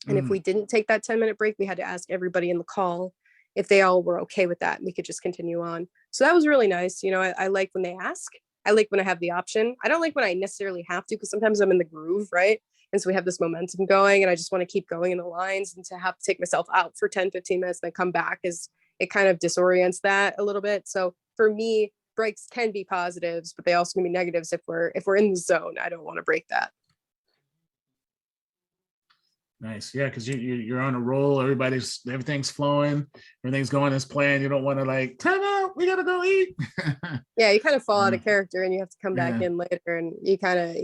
And if we didn't take that 10-minute break, we had to ask everybody in the call if they all were okay with that, and we could just continue on. So that was really nice. I like when they ask. I like when I have the option. I don't like when I necessarily have to, because sometimes I'm in the groove, right? And so we have this momentum going and I just want to keep going in the lines, and to have to take myself out for 10, 15 minutes and then come back it kind of disorients that a little bit. So for me, breaks can be positives, but they also can be negatives if we're in the zone. I don't want to break that. Nice. Yeah, because you're on a roll. Everything's flowing. Everything's going as planned. You don't want to like, time out, we gotta go eat. Yeah, you kind of fall out of character and you have to come back in later, and you kind of,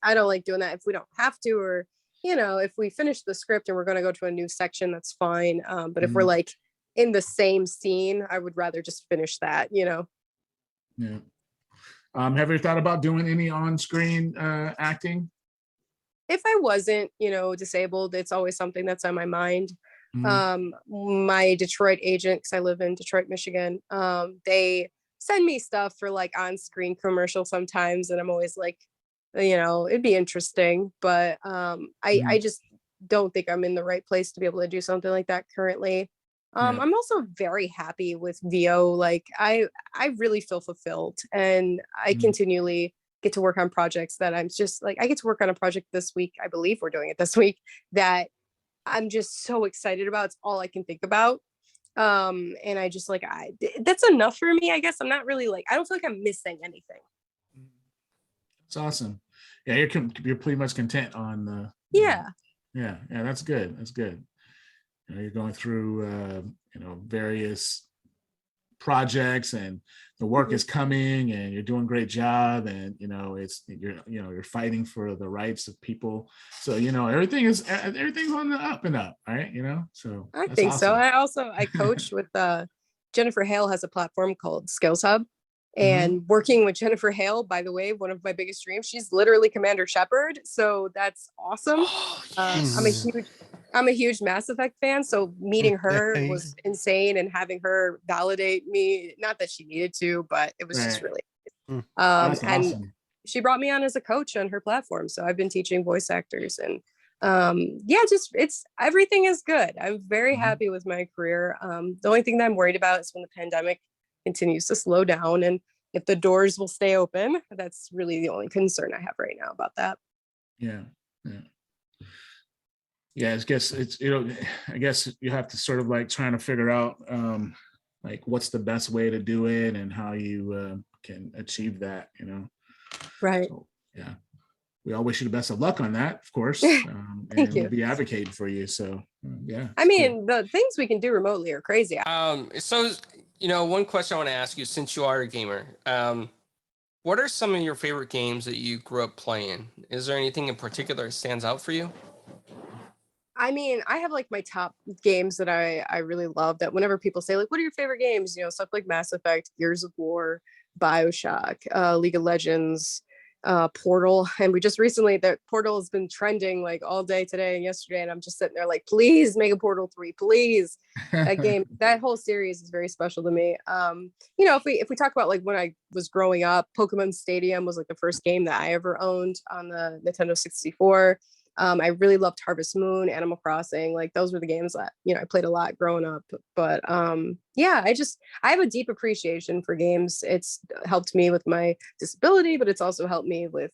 I don't like doing that if we don't have to, or if we finish the script and we're going to go to a new section, that's fine. But if we're like in the same scene, I would rather just finish that. Yeah. Have you thought about doing any on-screen acting? If I wasn't, disabled, it's always something that's on my mind. My Detroit agent, because I live in Detroit, Michigan, they send me stuff for like on-screen commercials sometimes, and I'm always like, it'd be interesting, but I just don't think I'm in the right place to be able to do something like that currently. I'm also very happy with VO. Like I really feel fulfilled, and I continually get to work on projects that I'm just like, I get to work on a project this week. I believe we're doing it this week, that I'm just so excited about. It's all I can think about. And I just like, that's enough for me. I guess I'm not really like, I don't feel like I'm missing anything. It's awesome. Yeah. You're pretty much content on the, yeah. That's good. That's good. You're going through, various projects, and the work is coming, and you're doing a great job, and you're fighting for the rights of people. So everything's on the up and up, right? So I think awesome. So. I coach with Jennifer Hale has a platform called Skills Hub, and working with Jennifer Hale, by the way, one of my biggest dreams. She's literally Commander Shepard, so that's awesome. Oh, yes. I'm a huge Mass Effect fan, so meeting her was insane, and having her validate me, not that she needed to, but it was just really That's and awesome. She brought me on as a coach on her platform, so I've been teaching voice actors, and it's everything is good. I'm very happy with my career. The only thing that I'm worried about is when the pandemic continues to slow down, and if the doors will stay open. That's really the only concern I have right now about that. I guess I guess you have to sort of like trying to figure out like what's the best way to do it and how you can achieve that, Right. So, we all wish you the best of luck on that, of course. Thank and you. We'll be advocating for you. So I mean, the things we can do remotely are crazy. So one question I want to ask you, since you are a gamer, What are some of your favorite games that you grew up playing? Is there anything in particular that stands out for you? I mean, I have like my top games that I really love, that whenever people say like, what are your favorite games? You know, stuff like Mass Effect, Gears of War, BioShock, League of Legends, Portal. And we just recently, that Portal has been trending like all day today and yesterday. And I'm just sitting there like, please make a Portal 3, please. That game, that whole series is very special to me. You know, if we talk about like when I was growing up, Pokemon Stadium was like the first game that I ever owned on the Nintendo 64. I really loved Harvest Moon, Animal Crossing. Like those were the games that, you know, I played a lot growing up. But yeah, I have a deep appreciation for games. It's helped me with my disability, but it's also helped me with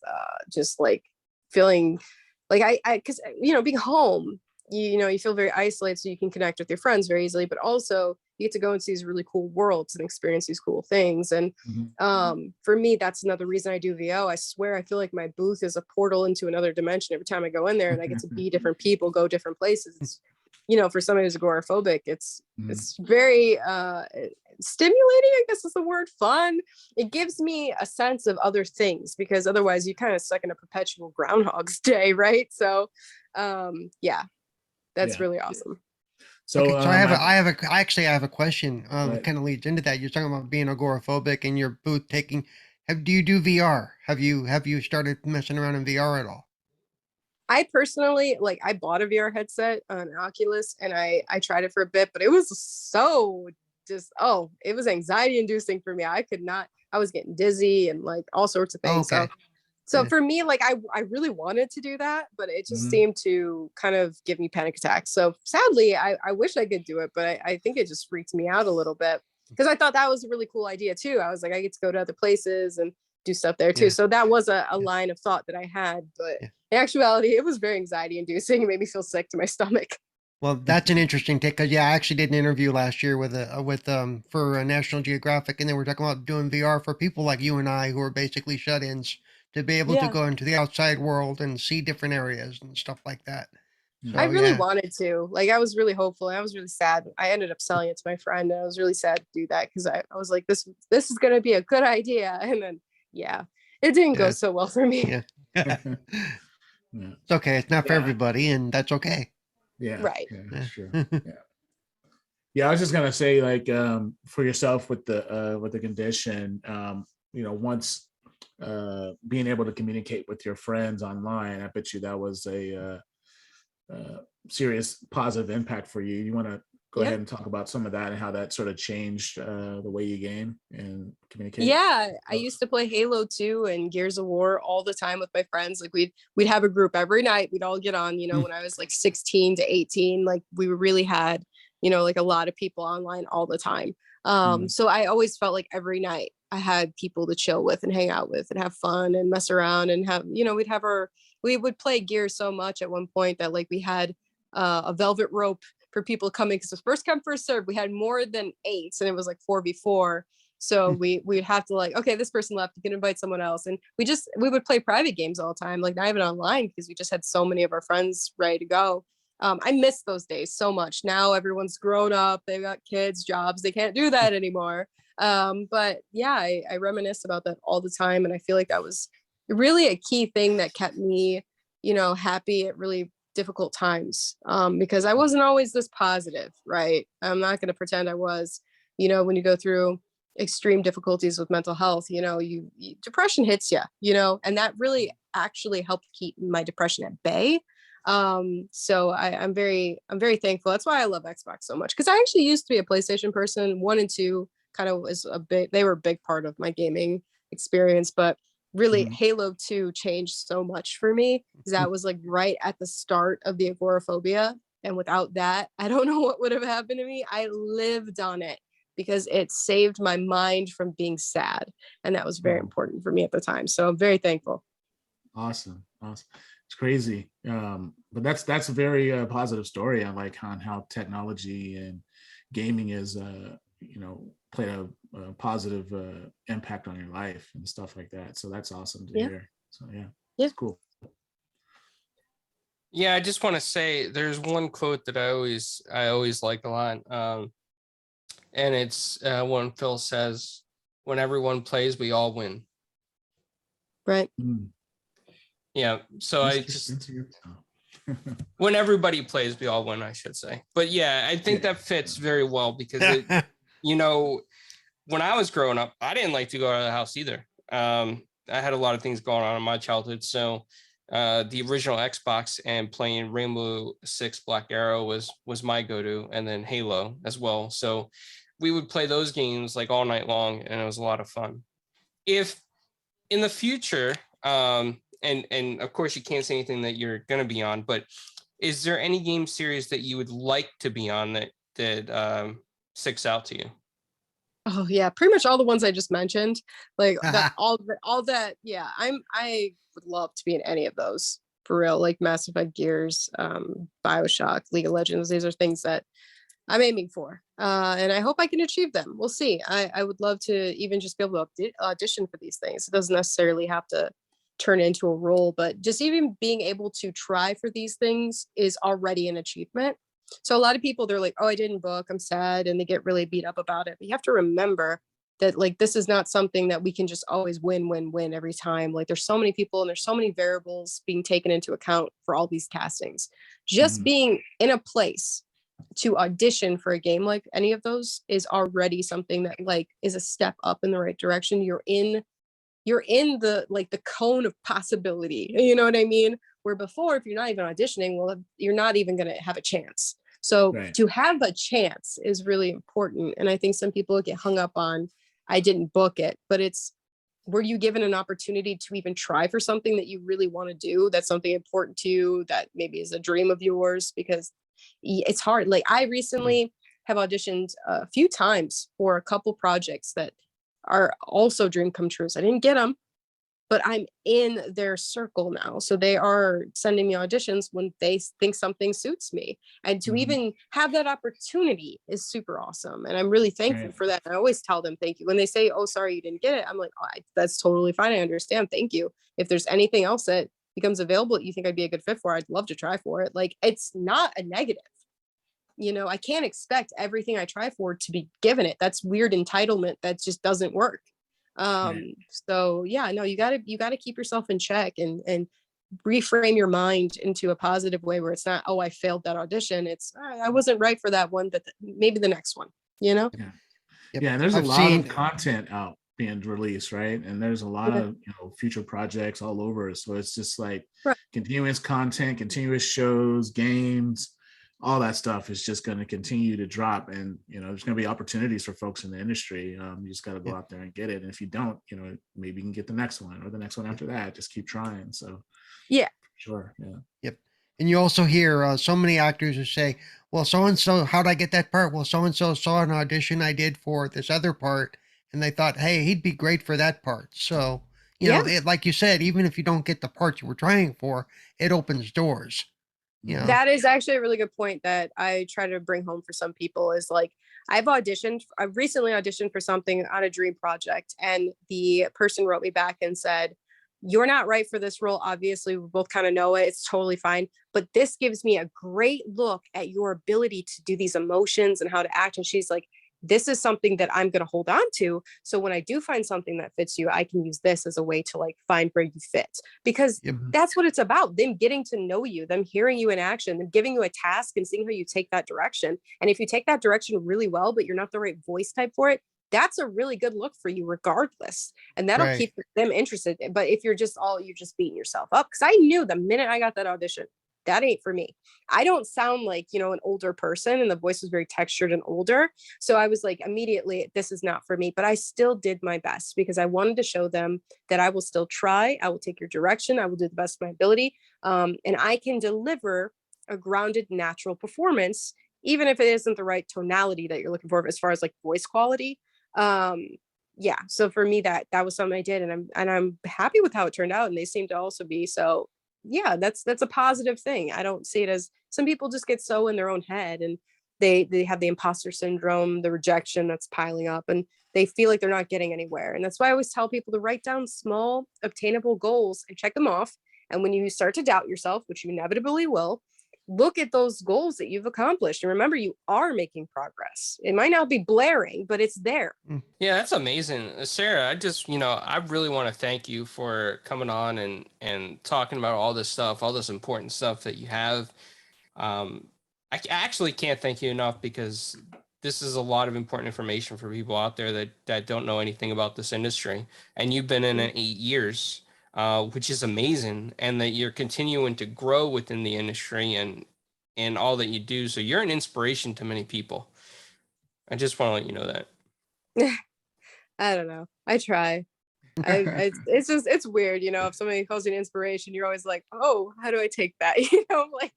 just like feeling like because you know, being home, you know, you feel very isolated, so you can connect with your friends very easily, but also you get to go into these really cool worlds and experience these cool things. And for me, that's another reason I do VO. I swear, I feel like my booth is a portal into another dimension every time I go in there, and I get to be different people, go different places. You know, for somebody who's agoraphobic, it's very stimulating, I guess is the word. Fun. It gives me a sense of other things, because otherwise you kind of stuck in a perpetual Groundhog's Day, right? So yeah, that's really awesome. So, okay, so I actually have a question. Kind of leads into that. You're talking about being agoraphobic and your booth taking. Do you do VR? Have you started messing around in VR at all? I personally, like, I bought a VR headset, an Oculus, and I tried it for a bit, but it was so just, it was anxiety inducing for me. I could not. I was getting dizzy and like all sorts of things. Okay. So for me, like, I really wanted to do that, but it just seemed to kind of give me panic attacks. So sadly, I wish I could do it, but I think it just freaked me out a little bit, because I thought that was a really cool idea too. I was like, I get to go to other places and do stuff there too. So that was a line of thought that I had, but in actuality, it was very anxiety inducing. It made me feel sick to my stomach. Well, that's an interesting take, because I actually did an interview last year with for National Geographic, and they were talking about doing VR for people like you and I who are basically shut-ins, to be able to go into the outside world and see different areas and stuff like that. So, I really wanted to. Like, I was really hopeful, and I was really sad. I ended up selling it to my friend, and I was really sad to do that, because I was like, this is going to be a good idea. And then, it didn't go so well for me. It's okay. It's not for everybody, and that's okay. Right. That's true. I was just gonna say, like, for yourself with the condition, you know, once being able to communicate with your friends online, I bet you that was a serious positive impact for you. You want to go ahead and talk about some of that and how that sort of changed the way you game and communicate? Yeah, I used to play Halo 2 and Gears of War all the time with my friends. Like, we'd have a group every night. We'd all get on, you know, when I was like 16 to 18, like we really had, you know, like a lot of people online all the time. So I always felt like every night I had people to chill with and hang out with and have fun and mess around and have, you know, we would play Gears so much at one point that like we had a velvet rope for people coming, because it was first come first serve. We had more than 8, and it was like 4v4. So we'd have to like, okay, this person left, you can invite someone else. And we would play private games all the time, like not even online, because we just had so many of our friends ready to go. I miss those days so much. Now everyone's grown up, they've got kids, jobs, they can't do that anymore. But yeah, I reminisce about that all the time. And I feel like that was really a key thing that kept me, you know, happy at really difficult times, because I wasn't always this positive, right? I'm not going to pretend I was. You know, when you go through extreme difficulties with mental health, you know, depression hits you, you know, and that really actually helped keep my depression at bay. So I'm very thankful. That's why I love Xbox so much, because I actually used to be a PlayStation person. 1 and 2 kind of was they were a big part of my gaming experience, but really Halo 2 changed so much for me, because that was like right at the start of the agoraphobia. And without that, I don't know what would have happened to me. I lived on it because it saved my mind from being sad. And that was very important for me at the time. So I'm very thankful. Awesome. It's crazy. But that's a very positive story on like on how technology and gaming is, you know, played a positive impact on your life and stuff like that. So that's awesome to hear. So it's cool. Yeah, I just want to say there's one quote that I always like a lot. And it's when Phil says, when everyone plays, we all win. Right. Yeah. So I just when everybody plays, we all win, I should say. But yeah, I think that fits very well because it, you know, when I was growing up, I didn't like to go out of the house either. I had a lot of things going on in my childhood. So the original Xbox and playing Rainbow Six Black Arrow was my go-to, and then Halo as well. So we would play those games like all night long, and it was a lot of fun. If in the future, and of course you can't say anything that you're going to be on, but is there any game series that you would like to be on that sticks out to you? Oh yeah, pretty much all the ones I just mentioned. Like that, all that. Yeah, I would love to be in any of those for real. Like Mass Effect, Gears, BioShock, League of Legends. These are things that I'm aiming for, and I hope I can achieve them. We'll see. I would love to even just be able to audition for these things. It doesn't necessarily have to turn into a role, but just even being able to try for these things is already an achievement. So a lot of people, they're like, oh, I didn't book, I'm sad, and they get really beat up about it. But you have to remember that like this is not something that we can just always win every time. Like there's so many people and there's so many variables being taken into account for all these castings. Just being in a place to audition for a game like any of those is already something that like is a step up in the right direction. You're in the like the cone of possibility, you know what I mean? Where before, if you're not even auditioning, well, you're not even going to have a chance. So to have a chance is really important. And I think some people get hung up on, I didn't book it, but it's, were you given an opportunity to even try for something that you really want to do? That's something important to you, that maybe is a dream of yours, because it's hard. Like I recently have auditioned a few times for a couple projects that are also dream come trues. I didn't get them, but I'm in their circle now. So they are sending me auditions when they think something suits me. And to even have that opportunity is super awesome. And I'm really thankful for that. I always tell them thank you. When they say, oh, sorry, you didn't get it, I'm like, oh, that's totally fine. I understand. Thank you. If there's anything else that becomes available that you think I'd be a good fit for, I'd love to try for it. Like, it's not a negative. You know, I can't expect everything I try for to be given it. That's weird entitlement. That just doesn't work. So yeah, no, you gotta keep yourself in check and reframe your mind into a positive way where it's not, oh, I failed that audition. It's, I wasn't right for that one, but maybe the next one, you know? Yeah, there's a lot of content out being released, right? And there's a lot of, you know, future projects all over. So it's just like continuous content, continuous shows, games, all that stuff is just going to continue to drop. And, you know, there's going to be opportunities for folks in the industry. You just got to go out there and get it. And if you don't, you know, maybe you can get the next one or the next one after that. Just keep trying. So yeah, sure. Yeah. Yep. And you also hear so many actors who say, well, so-and-so, how'd I get that part? Well, so-and-so saw an audition I did for this other part, and they thought, hey, he'd be great for that part. So, you know, like you said, even if you don't get the part you were trying for, it opens doors. Yeah. That is actually a really good point that I try to bring home for some people is like, I've recently auditioned for something on a dream project, and the person wrote me back and said, you're not right for this role. Obviously, we both kind of know it. It's totally fine. But this gives me a great look at your ability to do these emotions and how to act. And she's like, this is something that I'm going to hold on to. So when I do find something that fits you, I can use this as a way to like find where you fit, because that's what it's about. Them getting to know you, them hearing you in action, them giving you a task and seeing how you take that direction. And if you take that direction really well, but you're not the right voice type for it, that's a really good look for you regardless. And that'll keep them interested. But if you're just beating yourself up, because I knew the minute I got that audition, that ain't for me. I don't sound like, you know, an older person, and the voice was very textured and older. So I was like, immediately, this is not for me, but I still did my best because I wanted to show them that I will still try. I will take your direction. I will do the best of my ability. And I can deliver a grounded, natural performance, even if it isn't the right tonality that you're looking for as far as like voice quality. Yeah. So for me, that was something I did, and I'm happy with how it turned out. And they seem to also be. So yeah, that's a positive thing. I don't see it as, some people just get so in their own head and they have the imposter syndrome, the rejection that's piling up, and they feel like they're not getting anywhere. And that's why I always tell people to write down small obtainable goals and check them off. And when you start to doubt yourself, which you inevitably will, look at those goals that you've accomplished. And remember, you are making progress. It might not be blaring, but it's there. Yeah, that's amazing. Sarah, I just, I really want to thank you for coming on and talking about all this stuff, all this important stuff that you have. I actually can't thank you enough, because this is a lot of important information for people out there that don't know anything about this industry. And you've been in it 8 years. Which is amazing, and that you're continuing to grow within the industry and all that you do. So you're an inspiration to many people. I just want to let you know that. I don't know. I try. It's weird, if somebody calls you an inspiration, you're always like, oh, how do I take that? Like,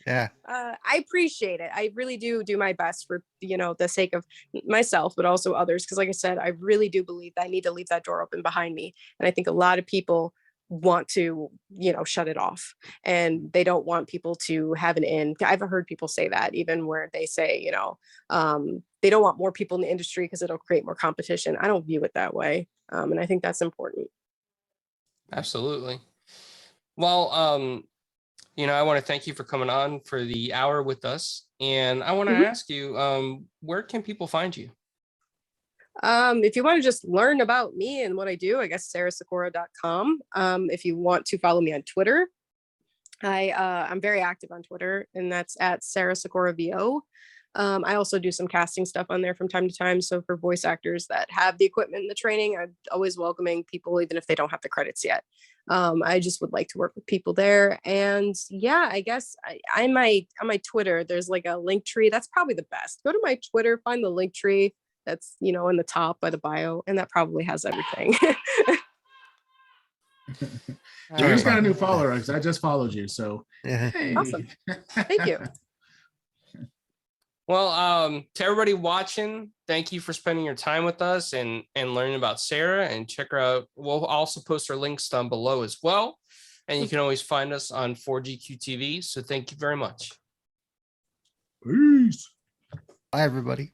Yeah. I appreciate it. I really do my best for, the sake of myself, but also others. Because like I said, I really do believe that I need to leave that door open behind me. And I think a lot of people want to, shut it off, and they don't want people to have an in. I've heard people say that, even where they say, they don't want more people in the industry because it'll create more competition. I don't view it that way. And I think that's important. Absolutely. Well, I want to thank you for coming on for the hour with us. And I want to ask you, where can people find you? If you want to just learn about me and what I do, I guess sarasecora.com. If you want to follow me on Twitter, I'm very active on Twitter, and that's at Sara Secora VO. I also do some casting stuff on there from time to time. So for voice actors that have the equipment and the training, I'm always welcoming people, even if they don't have the credits yet. I just would like to work with people there. And yeah, I guess on my Twitter, there's like a link tree. That's probably the best. Go to my Twitter, find the link tree that's, in the top by the bio, and that probably has everything. You just got a new follower, because I just followed you. So Yeah. hey. Awesome. Thank you. Well, to everybody watching, thank you for spending your time with us and learning about Sarah, and check her out. We'll also post our links down below as well. And you can always find us on 4GQ TV. So thank you very much. Peace. Bye, everybody.